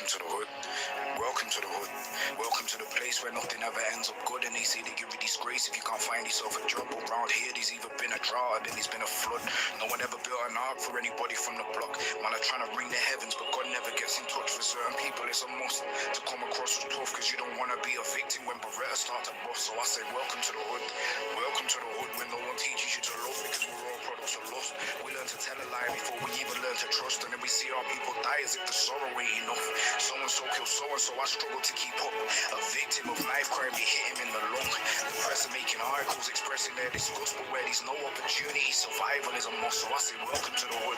Welcome to the hood. Welcome to the hood. Welcome to the place where nothing ever ends up good, and they say they give you disgrace if you can't find yourself a job. Around here there's either been a drought or then there's been a flood. No one ever built an ark for anybody from the block. Man are trying to ring the heavens, but God never gets in touch. For certain people it's a must to come across as tough, cause you don't want to be a victim when Beretta start to bust. So I say welcome to the hood. Welcome to the hood when no one teaches you to love, because we're all products of lust. We learn to tell a lie before we even learn to trust, and then we see our people die as if the sorrow ain't enough. So-and-so killed so-and-so, I struggle to keep up. A victim of knife crime, we hit him in the lung. The press are making articles expressing their disgust, but where there's no opportunity, survival is a must. So I say welcome to the hood.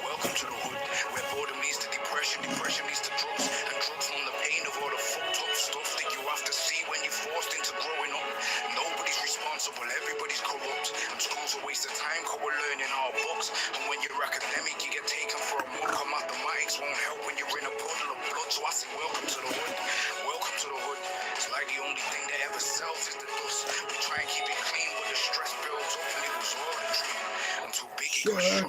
Welcome to the hood, where boredom leads to depression, depression leads to drugs, and drugs numb the pain of all the fucked up stuff that you have to see when you're forced into growing up. Nobody's responsible, everybody's corrupt, and school's a waste of time cause we're learning our books. And when you're academic, you get taken for a mug. Mathematics won't help when you're in a puddle of blood. So I say welcome to the hood. Welcome to the hood. It's like the only thing that ever sells is the dust. We try and keep it clean, but the stress builds up, and it was all a dream until Biggie got shot.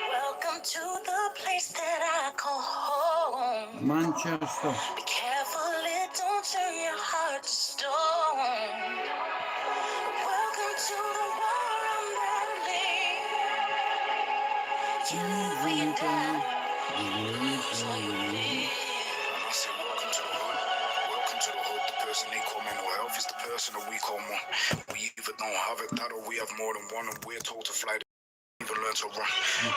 Welcome to the place that I call home, Manchester. Be careful, it don't turn your heart to stone. Welcome to the war I'm battling. You live where you die, you lose or you live. And I say welcome to the hood. Welcome to the hood. The person they call mental health is the person that we call one. We either don't have it, that, or we have more than one, and we're told to fly. Even learn to run.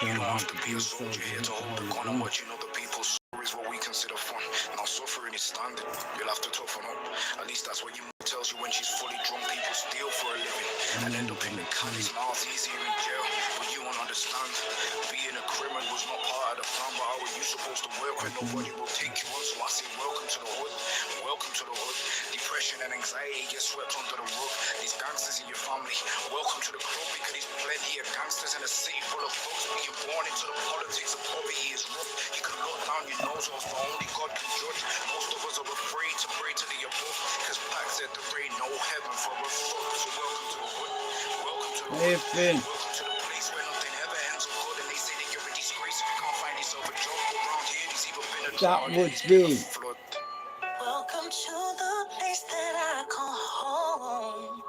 You don't have to be a soldier here to hold the gun, and what you know the people's story is what we consider fun. Now suffering is standard, you'll have to toughen up. At least that's what your mother tells you when she's fully drunk. People steal for a living and end up in the candies. Now it's easier in jail, but you won't understand. Being a criminal was not part of the plan, but how are you supposed to work when nobody will take you on? So I say welcome to the hood. Welcome to the hood. Depression and anxiety get swept under the rug. These gangsters in your family, welcome to the club, because there's plenty of gangsters in a city full of thugs. Being born into the politics of poverty is rough. You can look down your nose off, but only God can judge. Most of us are afraid to pray to the above, because Pac said there ain't no heaven for a fuck. So welcome to the hood. Welcome to the hood. Welcome to the place where nothing ever ends up good, and they say that you're a disgrace if you can't find yourself a job. But around here there's even been a drought and there's been a flood. Welcome to the place that I call home.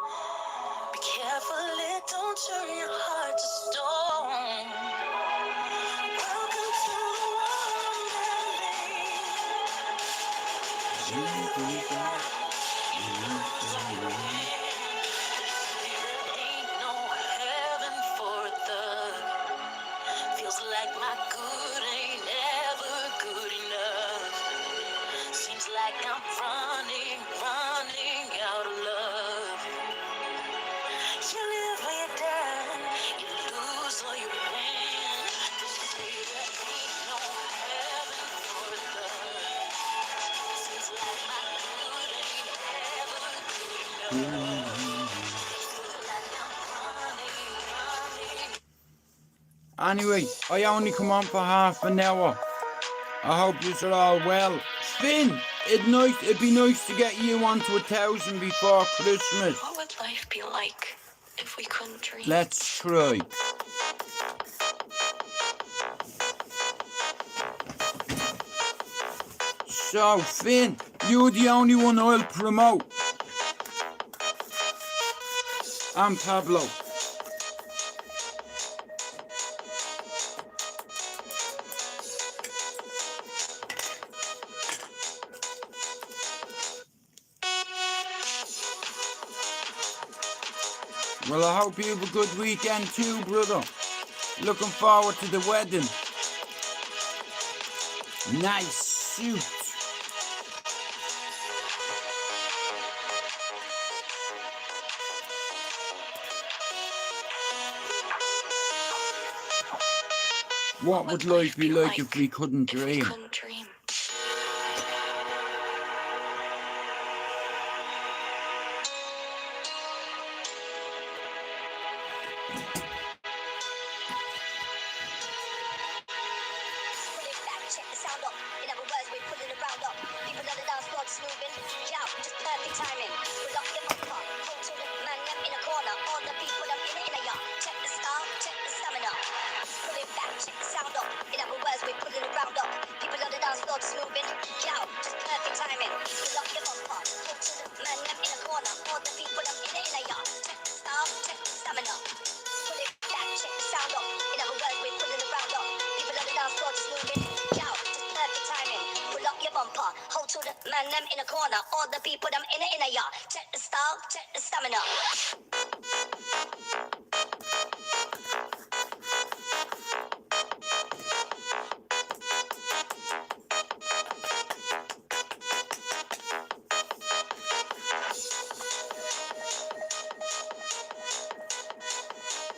Be careful, it don't turn your heart to stone. Welcome to the world I'm battling. You live where you die, you lose or you win. There ain't no heaven for a thug. Feels like my good ain't ever good enough. Seems like I'm running out of love. You live or you die, you lose or you win. They say there ain't no heaven for a thug. Seems like my good ain't ever good enough. Feel like I'm running. Anyway, I only come on for half an hour. I hope you're all well. Finn, it'd be nice to get you onto 1,000 before Christmas. What would life be like if we couldn't dream? Let's try. So, Finn, you're the only one I'll promote. I'm Pablo. Well, I hope you have a good weekend too, brother. Looking forward to the wedding. Nice suit. What would life be like if we couldn't dream? Check the sound up. In other words, we're pulling around up. People man them in a corner. All the people them in a yard. Check the style, check the stamina.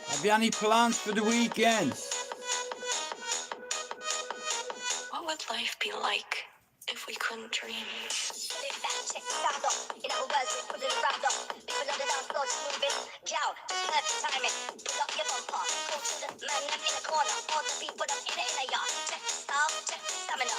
Have you any plans for the weekend? What would life be like if we couldn't dream? Live back, check the sound up. In other words, we put it around up. People on the dance floor just moving. Yow, just perfect timing. Pull up your bumper. Go to the man them in the corner. All the people them in a yard. Check the style, check the stamina.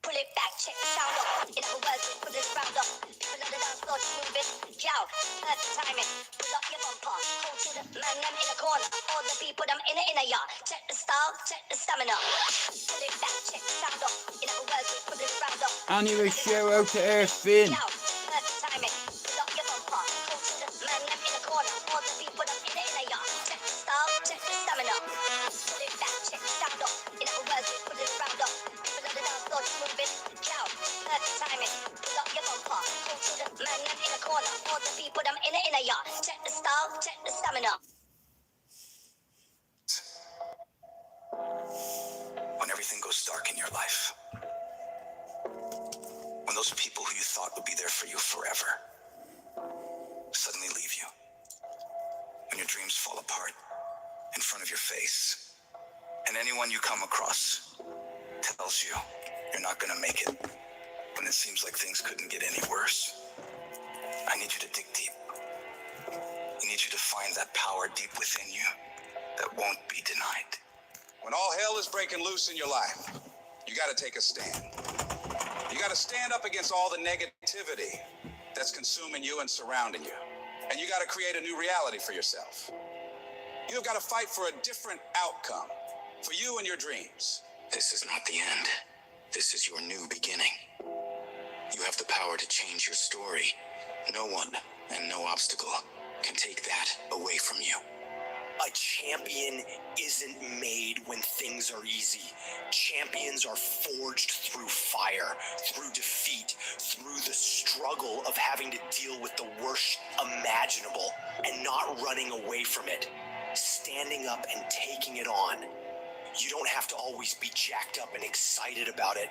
Pull it back, check the sound up. In other words, we put it around up. People on the dance floor just moving. Yow, perfect timing. Pull up your bumper. Go to the man them in the corner. All the people them in a yard. Check the style, check the stamina. Pull it back, check the sound up. In other words, we put it around up. Anyway, shout out to her, Finn. Yow, perfect timing. Pull up your bumper. Go to the man them in the corner. All the people them in a yard. Check the style, check the stamina. Pull it back, check the sound up. In other words, we put it around up. People on the dance floor just moving. Yow, perfect timing. Pull up your bumper. Go to the man them in the corner. All the people them in a yard. Check the style, check the stamina. When everything goes dark in your life, when those people who you thought would be there for you forever suddenly leave you, when your dreams fall apart in front of your face, and anyone you come across tells you you're not gonna make it, when it seems like things couldn't get any worse, I need you to dig deep. I need you to find that power deep within you that won't be denied. When all hell is breaking loose in your life, you got to take a stand. You got to stand up against all the negativity that's consuming you and surrounding you. And you got to create a new reality for yourself. You've got to fight for a different outcome for you and your dreams. This is not the end. This is your new beginning. You have the power to change your story. No one and no obstacle can take that away from you. A champion isn't made when things are easy. Champions are forged through fire, through defeat, through the struggle of having to deal with the worst imaginable and not running away from it, standing up and taking it on. You don't have to always be jacked up and excited about it.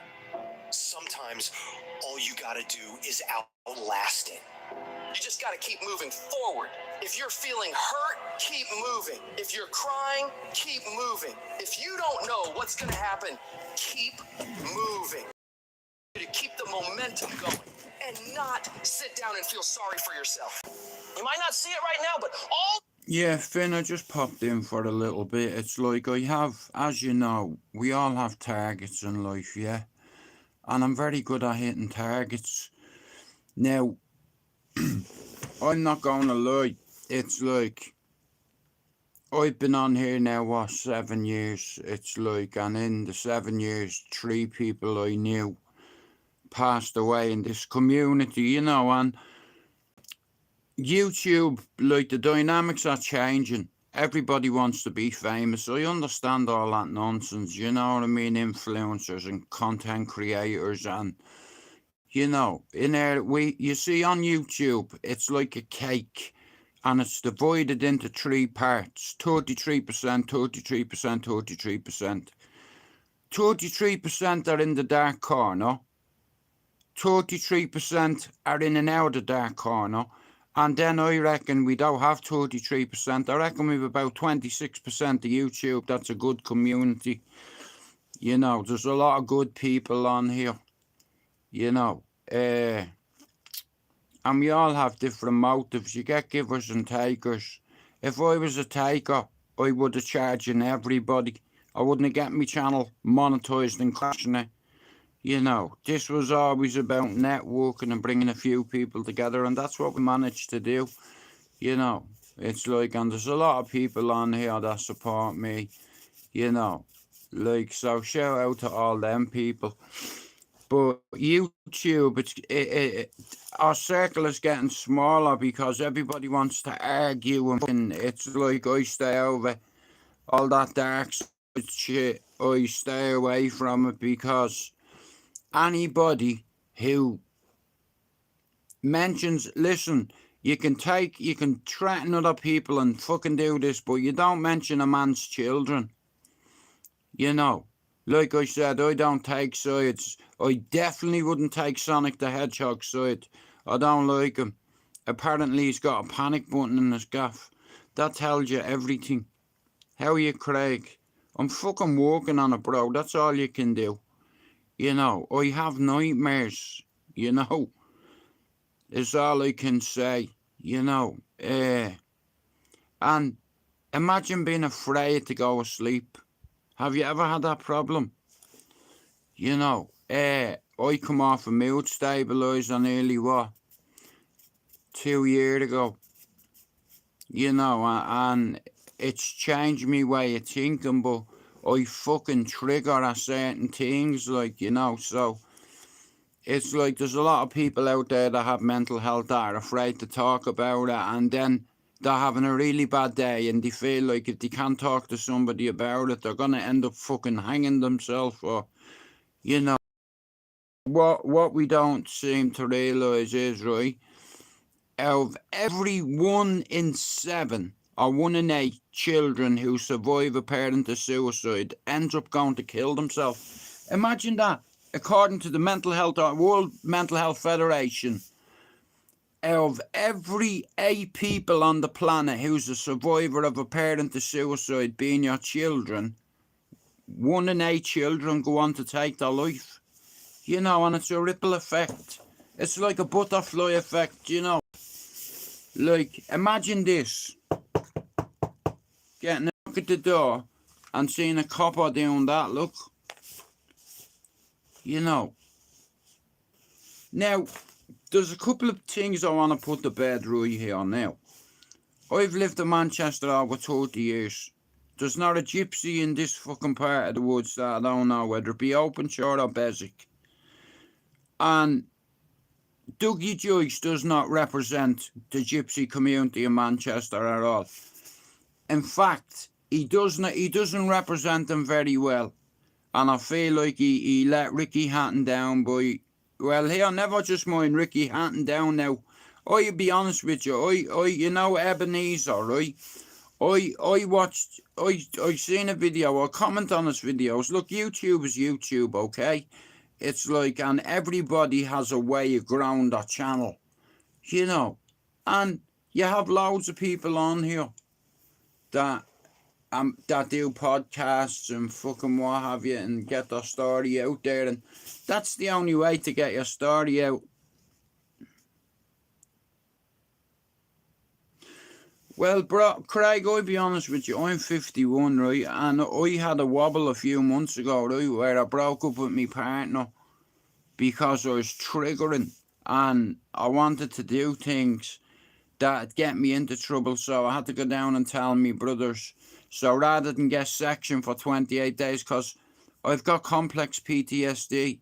Sometimes all you gotta do is outlast it. You just got to keep moving forward. If you're feeling hurt, keep moving. If you're crying, keep moving. If you don't know what's going to happen, keep moving. To keep the momentum going and not sit down and feel sorry for yourself. You might not see it right now, but all... Yeah, Finn, I just popped in for a little bit. It's like I have, as you know, we all have targets in life, yeah? And I'm very good at hitting targets. Now, I'm not going to lie, it's like, I've been on here now, what, 7 years, it's like, and in the 7 years, 3 people I knew passed away in this community, you know, and YouTube, like, the dynamics are changing. Everybody wants to be famous. I understand all that nonsense, you know what I mean, influencers and content creators, and you know, in there, you see on YouTube, it's like a cake, and it's divided into 3 parts, 33%, 33%, 33%. 33% are in the dark corner, 33% are in and out of the dark corner, and then I reckon we don't have 33%, I reckon we've about 26% of YouTube. That's a good community. You know, there's a lot of good people on here. You know, and we all have different motives. You get givers and takers. If I was a taker, I would have charging everybody. I wouldn't have get my channel monetized and crashing it. You know, this was always about networking and bringing a few people together, and that's what we managed to do. You know, it's like, and there's a lot of people on here that support me, you know, like, so shout out to all them people. But YouTube, our circle is getting smaller because everybody wants to argue, and it's like I stay over all that dark side shit. I stay away from it because anybody who mentions, listen, you can threaten other people and fucking do this, but you don't mention a man's children. You know, like I said, I don't take sides. I definitely wouldn't take Sonic the Hedgehog's side. I don't like him. Apparently he's got a panic button in his gaff. That tells you everything. How are you, Craig? I'm fucking working on it, bro. That's all you can do. You know, I have nightmares. You know, is all I can say. You know, and imagine being afraid to go to sleep. Have you ever had that problem? You know, I come off a mood stabiliser nearly, 2 years ago. You know, and it's changed me way of thinking, but I fucking trigger at certain things, like, you know, so it's like there's a lot of people out there that have mental health that are afraid to talk about it, and then they're having a really bad day and they feel like if they can't talk to somebody about it, they're gonna end up fucking hanging themselves, or, you know. What we don't seem to realise is, right, of every 1 in 7 or 1 in 8 children who survive a parental suicide ends up going to kill themselves. Imagine that. According to the World Mental Health Federation, of every 8 people on the planet who's a survivor of a parental suicide, being your children, 1 in 8 children go on to take their life. You know, and it's a ripple effect. It's like a butterfly effect, you know. Like, imagine this. Getting a knock at the door and seeing a copper doing that, look. You know. Now, there's a couple of things I want to put to bed right here now. I've lived in Manchester over 30 years. There's not a gypsy in this fucking part of the woods that I don't know, whether it be Openshire or Beswick. And Dougie Joyce does not represent the gypsy community in Manchester at all. In fact, he doesn't represent them very well. And I feel like he let Ricky Hatton down by, well, here, never just mind Ricky Hatton down now. I'll be honest with you, you know Ebenezer, right? I seen a video, I comment on his videos. Look, YouTube is YouTube, okay? It's like, and everybody has a way of growing their channel, you know. And you have loads of people on here that do podcasts and fucking what have you, and get their story out there, and that's the only way to get your story out. Well, bro, Craig, I'll be honest with you, I'm 51, right, and I had a wobble a few months ago, right, where I broke up with my partner because I was triggering and I wanted to do things that get me into trouble, so I had to go down and tell me brothers. So rather than get sectioned for 28 days, because I've got complex PTSD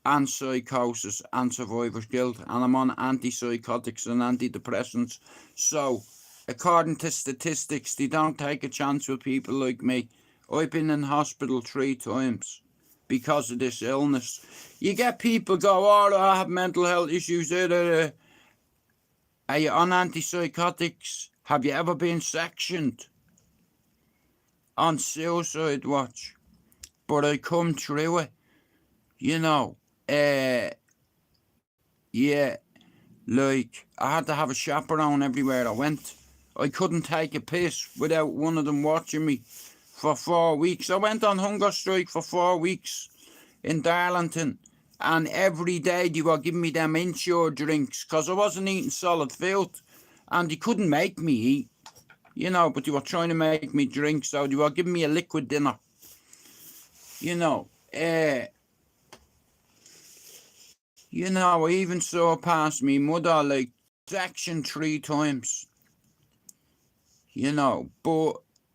and psychosis and survivor's guilt, and I'm on antipsychotics and antidepressants. So, according to statistics, they don't take a chance with people like me. I've been in hospital 3 times because of this illness. You get people go, oh, I have mental health issues. Are you on antipsychotics? Have you ever been sectioned? On suicide watch? But I come through it. You know, yeah, like, I had to have a chaperone everywhere I went. I couldn't take a piss without one of them watching me for 4 weeks. I went on hunger strike for 4 weeks in Darlington, and every day they were giving me them insured drinks because I wasn't eating solid food, and they couldn't make me eat, you know, but they were trying to make me drink, so they were giving me a liquid dinner, you know. You know, I even saw past me mother, like, section 3 times. You know, but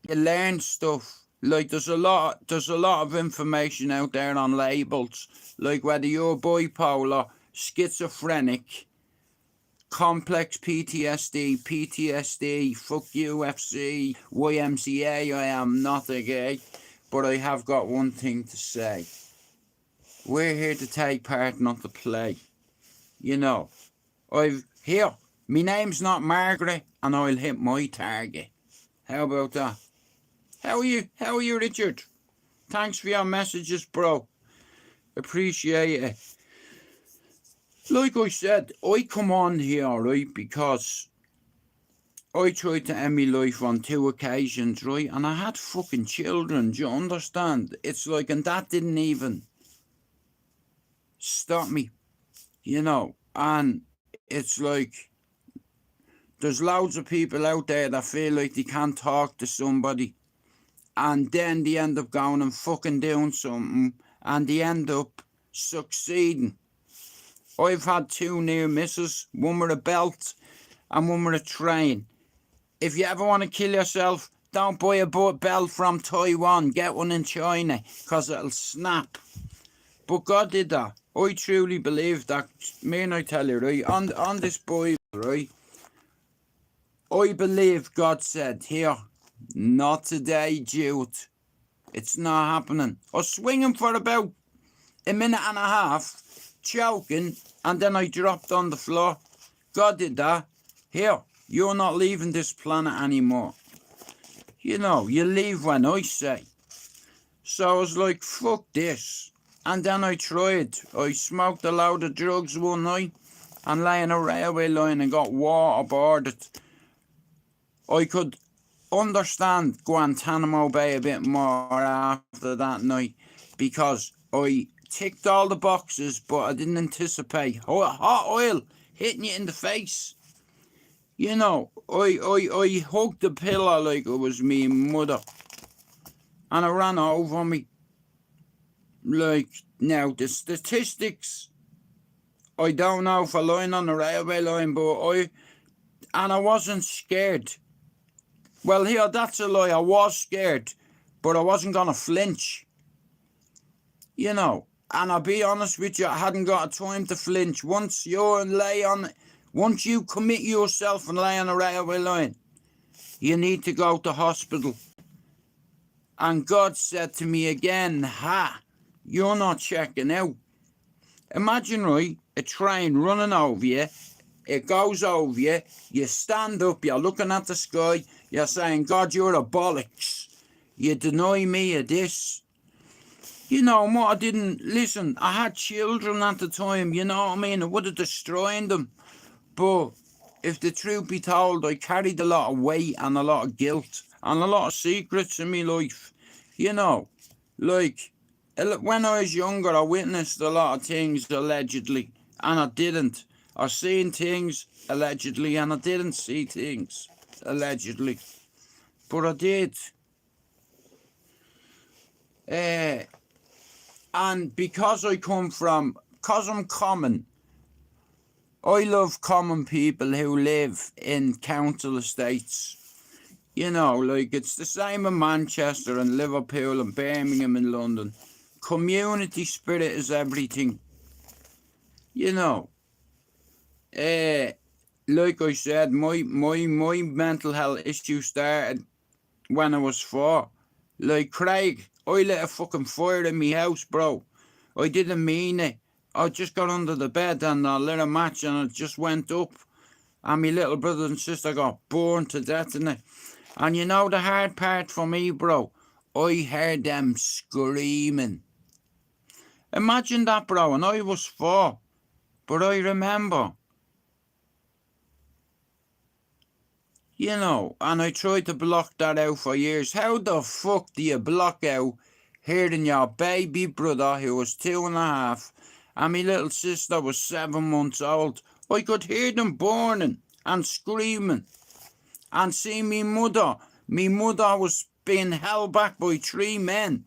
you learn stuff. Like, there's a lot of information out there on labels, like whether you're bipolar, schizophrenic, complex PTSD, fuck UFC, YMCA. I am not a gay, but I have got one thing to say. We're here to take part, not to play. You know, Here, my name's not Margaret, and I'll hit my target. How about that? How are you, Richard? Thanks for your messages, bro. Appreciate it. Like I said, I come on here, right, because I tried to end my life on 2 occasions, right, and I had fucking children, do you understand? It's like, and that didn't even stop me, you know, and it's like, there's loads of people out there that feel like they can't talk to somebody, and then they end up going and fucking doing something, and they end up succeeding. I've had 2 near misses, one with a belt and one with a train. If you ever want to kill yourself, don't buy a belt from Taiwan, get one in China, because it'll snap. But God did that. I truly believe that. Man, I tell you, right, on this Bible, right, I believe God said, here, not today, Jude. It's not happening. I was swinging for about a minute and a half, choking, and then I dropped on the floor. God did that. Here, you're not leaving this planet anymore. You know, you leave when I say. So I was like, fuck this. And then I tried. I smoked a load of drugs one night and lay on a railway line and got waterboarded. I could understand Guantanamo Bay a bit more after that night, because I ticked all the boxes, but I didn't anticipate hot oil hitting you in the face. You know, I hugged the pillow like it was me mother, and it ran over me. Like, now the statistics, I don't know if I lying on the railway line, but I wasn't scared. Well, here, that's a lie. I was scared, but I wasn't gonna flinch. You know, and I'll be honest with you, I hadn't got a time to flinch. Once you commit yourself and lay on a railway line, you need to go to hospital. And God said to me again, you're not checking out. Imagine, right, a train running over you, it goes over you, you stand up, you're looking at the sky, you're saying, God, you're a bollocks. You deny me of this. You know what, I didn't, listen, I had children at the time, you know what I mean? I would have destroyed them. But if the truth be told, I carried a lot of weight and a lot of guilt and a lot of secrets in my life. You know, like, when I was younger, I witnessed a lot of things, allegedly, and I didn't. I seen things, allegedly, and I didn't see things, allegedly. But I did. And because I'm common, I love common people who live in council estates. You know, like, it's the same in Manchester and Liverpool and Birmingham and London. Community spirit is everything. You know, like I said, my mental health issue started when I was 4. Like Craig, I lit a fucking fire in my house, bro. I didn't mean it. I just got under the bed and I lit a match and it just went up. And my little brother and sister got burned to death in it. And you know the hard part for me, bro? I heard them screaming. Imagine that, bro, and I was 4. But I remember. You know, and I tried to block that out for years. How the fuck do you block out hearing your baby brother, who was 2.5, and my little sister was 7 months old? I could hear them burning and screaming. And see me mother was being held back by 3 men.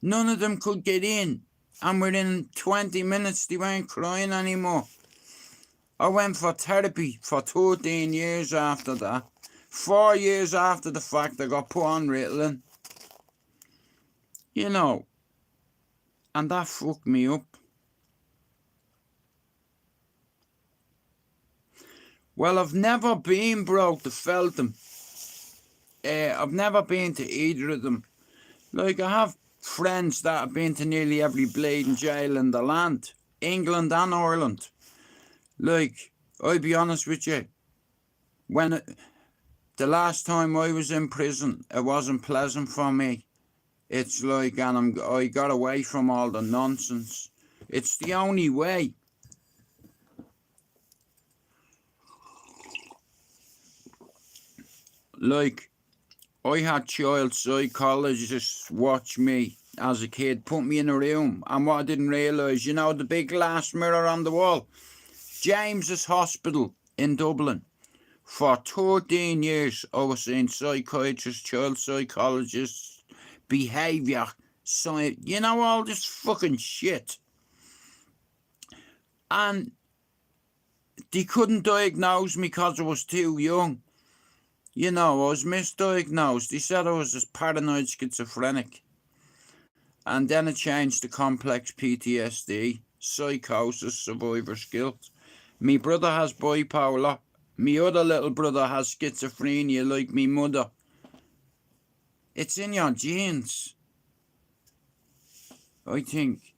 None of them could get in. And within 20 minutes, they weren't crying anymore. I went for therapy for 13 years after that. 4 years after the fact, I got put on Ritalin. You know, and that fucked me up. Well, I've never been broke to Feltham. I've never been to either of them. Like, I have friends that have been to nearly every bleeding jail in the land, England and Ireland. Like, I'll be honest with you, the last time I was in prison, it wasn't pleasant for me. It's like, and I got away from all the nonsense. It's the only way. Like, I had child psychologists watch me as a kid, put me in a room, and what I didn't realise, you know, the big glass mirror on the wall, James's Hospital in Dublin. For 13 years, I was seeing psychiatrists, child psychologists, behaviour, you know, all this fucking shit. And they couldn't diagnose me because I was too young. You know, I was misdiagnosed. They said I was just paranoid schizophrenic. And then it changed to complex PTSD, psychosis, survivor's guilt. Me brother has bipolar. Me other little brother has schizophrenia like me mother. It's in your genes, I think.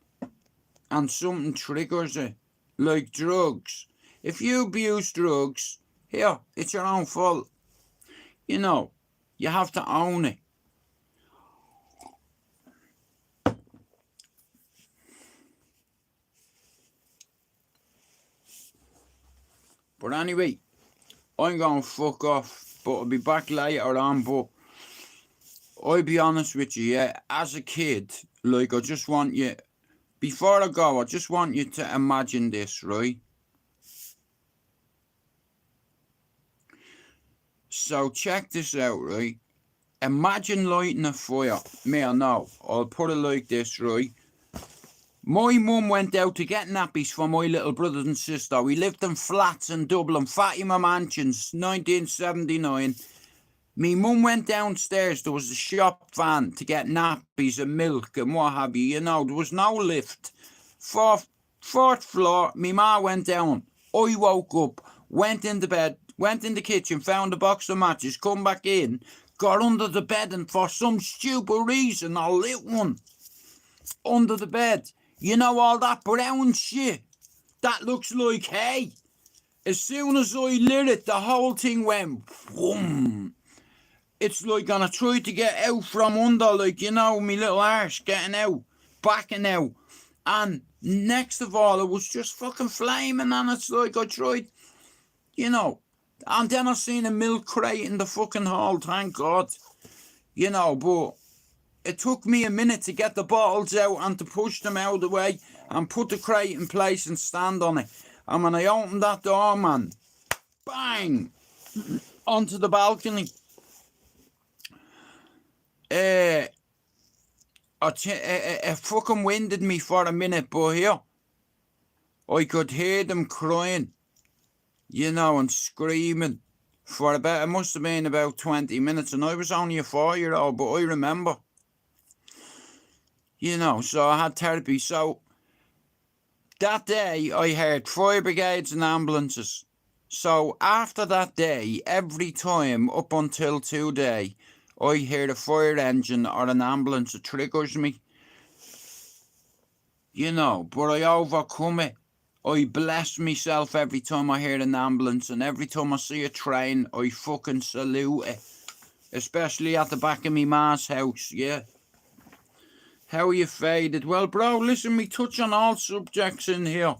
And something triggers it, like drugs. If you abuse drugs, here, it's your own fault. You know, you have to own it. But anyway, I'm going to fuck off, but I'll be back later on. But I'll be honest with you, yeah, as a kid, like, I just want you, before I go, I just want you to imagine this, right? So check this out, right? Imagine lighting a fire. Me or no, I'll put it like this, right? My mum went out to get nappies for my little brothers and sister. We lived in flats in Dublin, Fatima Mansions, 1979. Me mum went downstairs, there was a shop van to get nappies and milk and what have you, you know, there was no lift. Fourth floor, me ma went down. I woke up, went in the bed, went in the kitchen, found a box of matches, come back in, got under the bed, and for some stupid reason I lit one under the bed. You know, all that brown shit that looks like hay. As soon as I lit it, the whole thing went boom. It's like, and I tried to get out from under, like, you know, me little arse getting out, backing out. And next of all, it was just fucking flaming, and it's like I tried, you know. And then I seen a milk crate in the fucking hall, thank God. You know, but it took me a minute to get the bottles out and to push them out of the way and put the crate in place and stand on it. And when I opened that door, man, bang, onto the balcony. It fucking winded me for a minute, but here, I could hear them crying, you know, and screaming for about, it must have been about 20 minutes, and I was only a 4-year-old, but I remember, you know, so I had therapy. So that day, I heard fire brigades and ambulances. So after that day, every time up until today, I hear a fire engine or an ambulance, it triggers me. You know, but I overcome it. I bless myself every time I hear an ambulance, and every time I see a train, I fucking salute it. Especially at the back of me ma's house, yeah. How are you faded? Well, bro, listen, we touch on all subjects in here.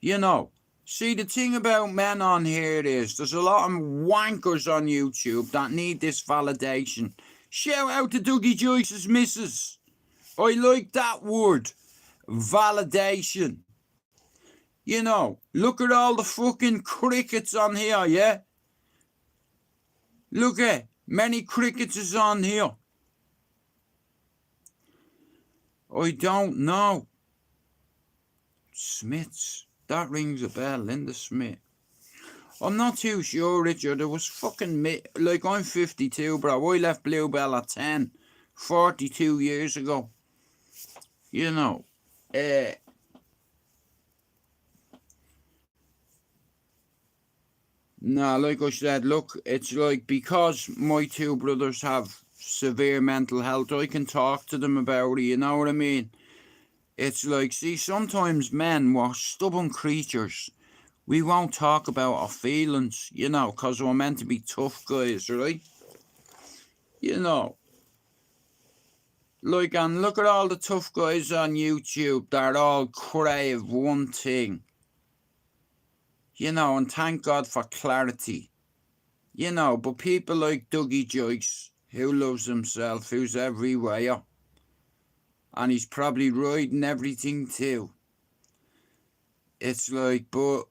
You know, see, the thing about men on here is there's a lot of wankers on YouTube that need this validation. Shout out to Dougie Joyce's missus. I like that word. Validation. You know, look at all the fucking crickets on here, yeah? Look at many crickets is on here. I don't know. Smiths. That rings a bell, Linda Smith. I'm not too sure, Richard. It was fucking like, I'm 52, bro. I left Bluebell at 10, 42 years ago. You know, nah, like I said, look, it's like, because my two brothers have severe mental health, I can talk to them about it, you know what I mean? It's like, see, sometimes men were stubborn creatures. We won't talk about our feelings, you know, because we're meant to be tough guys, right? You know, like, and look at all the tough guys on YouTube that all crave one thing, you know, and thank God for clarity, you know. But people like Dougie Joyce, who loves himself, who's everywhere, and he's probably riding everything too. It's like, but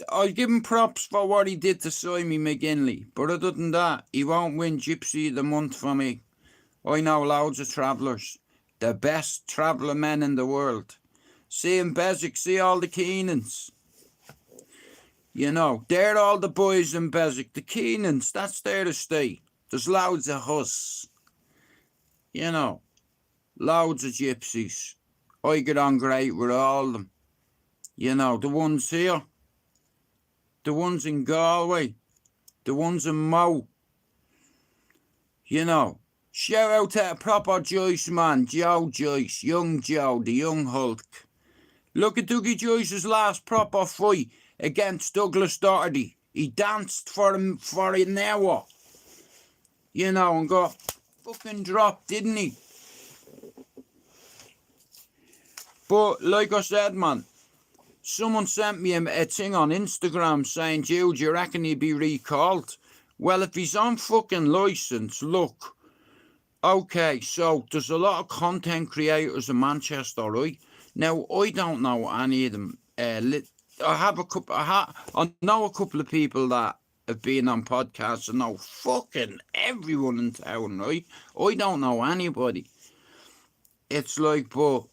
I'll give him props for what he did to Simon McGinley. But other than that, he won't win Gypsy of the Month for me. I know loads of travellers. The best traveller men in the world. See him Beswick, see all the Keenans. You know, they're all the boys in Beswick. The Keenans, that's there to stay. There's loads of us. You know, loads of gypsies. I get on great with all of them. You know, the ones here. The ones in Galway, the ones in Mo. You know, shout out to a proper Joyce man, Joe Joyce, young Joe, the young Hulk. Look at Dougie Joyce's last proper fight against Douglas Doherty. He danced for him for an hour. You know, and got fucking dropped, didn't he? But like I said, man, someone sent me a thing on Instagram saying, Jude, you reckon he'd be recalled? Well, if he's on fucking licence, look. Okay, so there's a lot of content creators in Manchester, right? Now, I don't know any of them. I know a couple of people that have been on podcasts and know fucking everyone in town, right? I don't know anybody. It's like, but...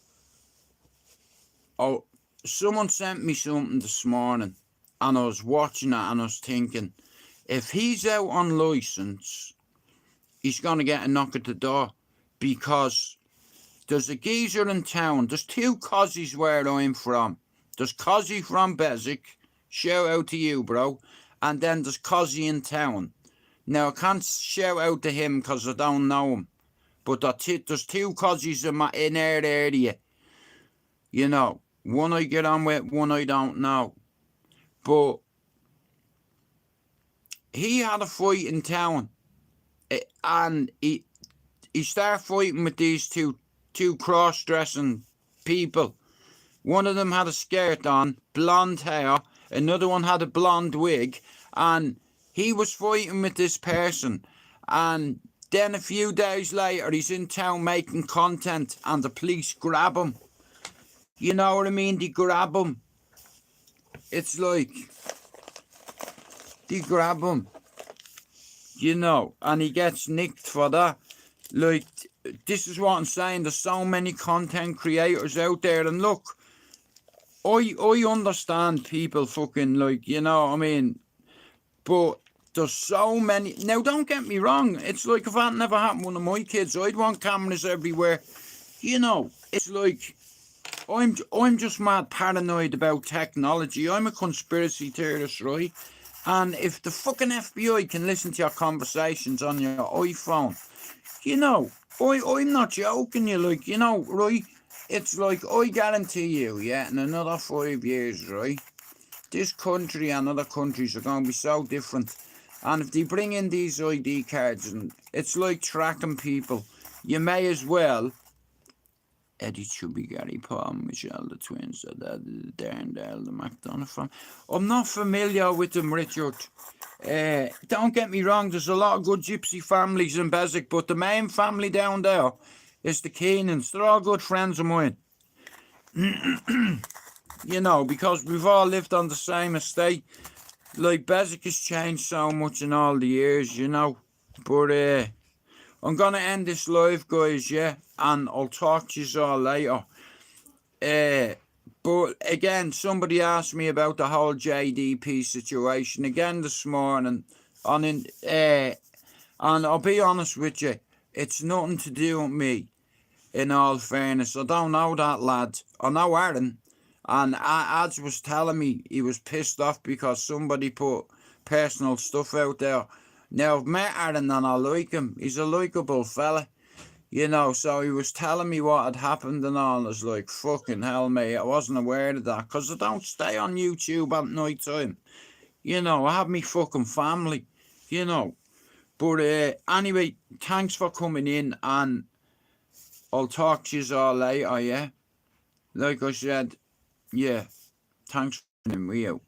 Oh, someone sent me something this morning and I was watching it and I was thinking, if he's out on licence, he's going to get a knock at the door, because there's a geezer in town. There's two Cozzies where I'm from. There's Cozzy from Beswick, shout out to you, bro, and then there's Cozzy in town. Now, I can't shout out to him because I don't know him, but there's two Cozzies in our area, you know. One I get on with, one I don't know. But he had a fight in town. And he started fighting with these two cross-dressing people. One of them had a skirt on, blonde hair. Another one had a blonde wig. And he was fighting with this person. And then a few days later, he's in town making content and the police grab him. You know what I mean? They grab him. It's like, they grab him, you know, and he gets nicked for that. Like, this is what I'm saying. There's so many content creators out there. And look, I understand people fucking, like, you know what I mean? But there's so many. Now, don't get me wrong. It's like, if that never happened to one of my kids, I'd want cameras everywhere. You know, it's like... I'm just mad paranoid about technology. I'm a conspiracy theorist, right? And if the fucking FBI can listen to your conversations on your iPhone, you know, I'm not joking you, like, you know, right? It's like, I guarantee you, yeah, in another 5 years, right, this country and other countries are going to be so different. And if they bring in these ID cards, and it's like tracking people, you may as well... Eddie Chubby, Gary Paul, Michelle, the twins, Darren Dale, the McDonough from. I'm not familiar with them, Richard. Don't get me wrong, there's a lot of good gypsy families in Beswick, but the main family down there is the Keenans. They're all good friends of mine. You know, because we've all lived on the same estate. Like, Beswick has changed so much in all the years, you know. But, I'm going to end this live, guys, yeah? And I'll talk to you all later. But, again, somebody asked me about the whole JDP situation again this morning. And I'll be honest with you, it's nothing to do with me, in all fairness. I don't know that lad. I know Aaron. And Ads was telling me he was pissed off because somebody put personal stuff out there. Now, I've met Aaron and I like him. He's a likeable fella. You know, so he was telling me what had happened and all. I was like, fucking hell, mate, I wasn't aware of that. Because I don't stay on YouTube at night time. You know, I have me fucking family, you know. But anyway, thanks for coming in, and I'll talk to you all later, yeah? Like I said, yeah, thanks for coming in, we out.